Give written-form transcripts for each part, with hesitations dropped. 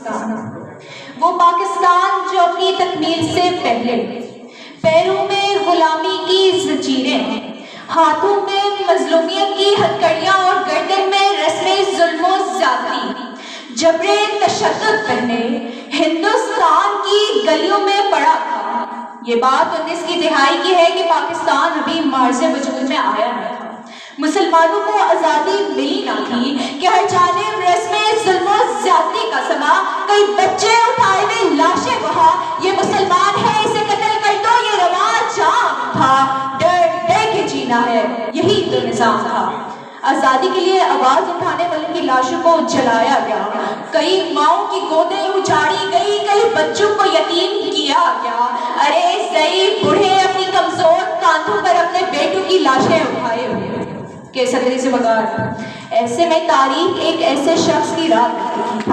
پاکستان، وہ پاکستان جو اپنی تکمیل سے پہلے پیروں میں غلامی کی زنجیریں، ہاتھوں میں مظلومیت کی ہتھکڑیاں اور گردن میں رسم ظلم و زیادتی، جبر تشدد پہنے ہندوستان کی گلیوں میں پڑا تھا۔ یہ بات 19 کی دہائی کی ہے کہ پاکستان ابھی معرض وجود میں آیا نہ تھا۔ مسلمانوں کو آزادی ملی نہ تھی کہ ہر جانب رسم ظلم و زیادتی کا سما، کئی بچے اٹھائے ہوئے لاشیں وہاں، یہ مسلمان ہے اسے قتل کر دو، یہ رواج عام تھا، ڈر ڈر کے جینا ہے، یہی تو نظام تھا۔ آزادی کے لیے آواز اٹھانے والوں کی لاشوں کو جلایا گیا، کئی ماؤں کی گودیں اجاڑی گئی، کئی بچوں کو یتیم کیا گیا۔ ارے ضعیف بوڑھے اپنی کمزور کاندھوں پر اپنے بیٹوں کی لاشیں اٹھائے ہوئے کہ صدری سے بغیر ایسے میں تاریخ ایک ایسے شخص کی راہ دیکھتی تھی۔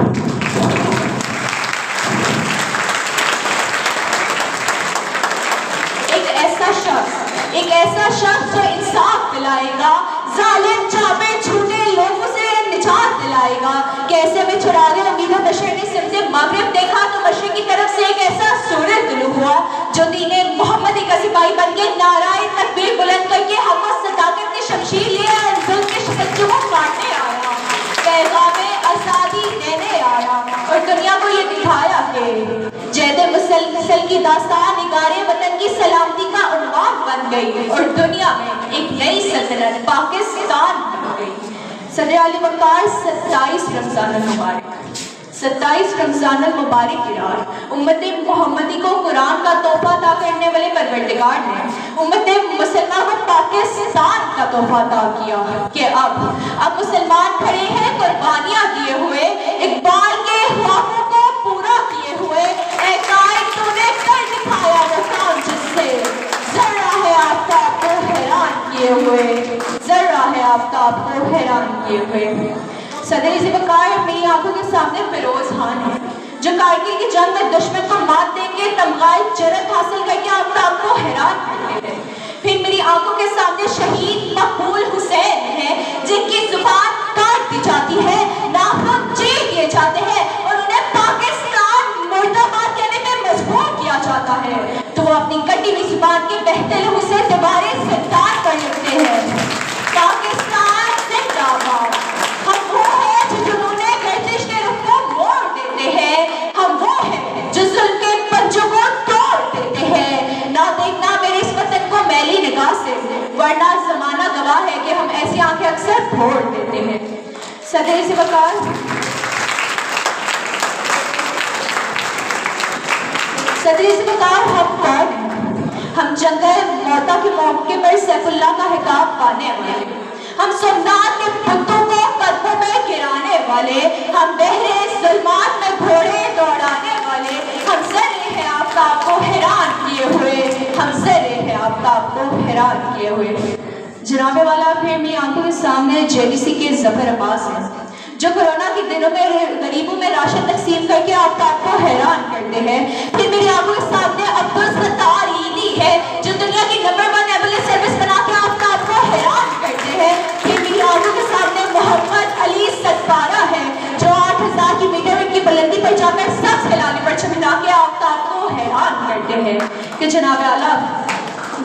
ایک ایسا شخص جو انصاف دلائے گا، ظالم جابر جھوٹے لوگوں سے نجات دلائے گا۔ کیسے میں چراغ امید و بشر نے سمت مغرب دیکھا تو مشرق کی طرف سے ایک ایسا سورج طلوع ہوا جو دین محمدی کا سپاہی بن کے نعرہ تکبیر بلند کر کے حق و صداقت کی شمشیر لیے ظلم کے شکنجوں کو کاٹنے آیا، پیغام آزادی دینے آیا اور دنیا کو یہ دکھایا کہ جید مسلسل کی داستان نگار وطن کی سلامتی کا عنوان بن گئی اور دنیا میں ایک نئی سلطنت پاکستان بن گئی۔ صدر علی وقار 27 رمضان المبارک، 27 رمضان المبارک کی رات امت محمدی کو قرآن کا تحفہ عطا کرنے والے پروردگار نے امت مسلمہ کو پاکستان کا تحفہ عطا کیا کہ اب مسلمان کھڑے ہیں قربانیاں دیے ہوئے، اقبال کے خوابوں کو پورا کیے ہوئے۔ اے قائد تو نے کر دکھایا وہ کام جس سے ذرہ ہے آفتاب کو حیران کیے ہوئے، ذرہ ہے آفتاب کو حیران کیے ہوئے۔ صدر ذوالفقار میری آنکھوں کے سامنے فیروز خان ہے جو کارگل کی جنگ میں دشمن کو مات دے کے تمغہ جرت حاصل کر کے آفتاب کو حیران کرتے ہیں۔ پھر میری آنکھوں کے سامنے شہید مقبول حسین ہے جن کی زبان کاٹ دی جاتی ہے، ناخن چیر دیے جاتے ہیں اور انہیں پاکستان مرد آباد کہنے میں مجبور کیا جاتا ہے، تو وہ اپنی کٹی ہوئی زبان کے بہتے لہو سے دوبارہ زندہ کر لیتے ہیں۔ پاکستان زندہ باد۔ ہم وہ ہیں جو جنون گردش کے رخ کو موڑ دیتے ہیں، ہم وہ ہیں جو ظلم کے پنجوں کو توڑ دیتے ہیں۔ نہ دیکھنا میرے اس وطن کو میلی نگاہ سے، ورنہ زمانہ گواہ ہے کہ ہم ایسی آنکھیں اکثر پھوڑ دیتے ہیں۔ صدر ذوالفقار ہم کون ہیں؟ ہم جنگل موتا کے موقع پر سیف اللہ کا حکام پانے والے، ہم سمنات کے بتوں کو قدموں میں گرانے والے، ہم بحرے ظلمات میں گھوڑے دوڑانے والے، ہم ذرے ہیں آفتاب کو حیران کیے ہوئے، ہم ذرے ہیں آفتاب کو حیران کیے ہوئے۔ جناب والا پھر میری آنکھوں کے سامنے JDC کے ظفر عباس ہیں جو کورونا کے دنوں میں غریبوں میں راشن تقسیم کر کے آفتاب کو حیران کرتے ہیں۔ پھر میری آنکھوں کے سامنے عبدالستار عیدی ہے جو دنیا کی نمبر 1 ایمبولینس سروس بنا کے آفتاب کو حیران کرتے ہیں۔ پھر میری آنکھوں کے سامنے محمد علی ستارہ ہے جو 8000 میٹر کی بلندی پر جا کر سب کھلانے پر چمٹا کے آفتاب کو حیران کرتے ہیں کہ جناب اعلیٰ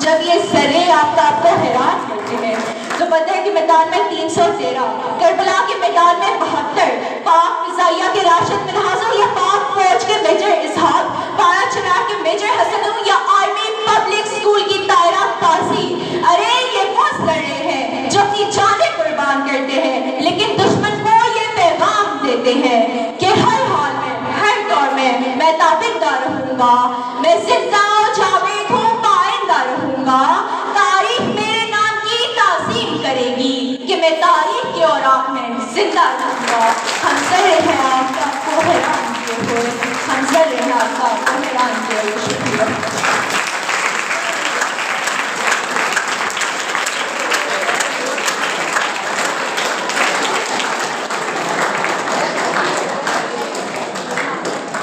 جب یہ ذرے آفتاب کو حیران کرتے ہیں تو بدر کے میدان میں 313، کربلا کے میدان میں 72، پاک فضائیہ کے راشد منہاز ہوں یا پاک فوج کے میجر اسحاق، پارا چنار کے میجر حسن ہوں یا آرمی پبلک سکول کی طائرہ قاضی، ارے یہ وہ ذرے ہیں جو اپنی جانیں قربان کرتے ہیں لیکن دشمن کو یہ پیغام دیتے ہیں کہ ہر حال میں، ہر دور میں تابندہ رہوں گا، میں زندہ و جاوید ہوں، پائندہ رہوں گا، تاریخ میرے نام کی تعظیم کرے گی کہ میں تاریخ کے اوراق میں زندہ رہوں گا۔ ہم ذرے ہیں آفتاب کو حیران کیے ہوئے، ہم ذرے ہیں آفتاب کو حیران کیے ہوئے۔ شکریہ۔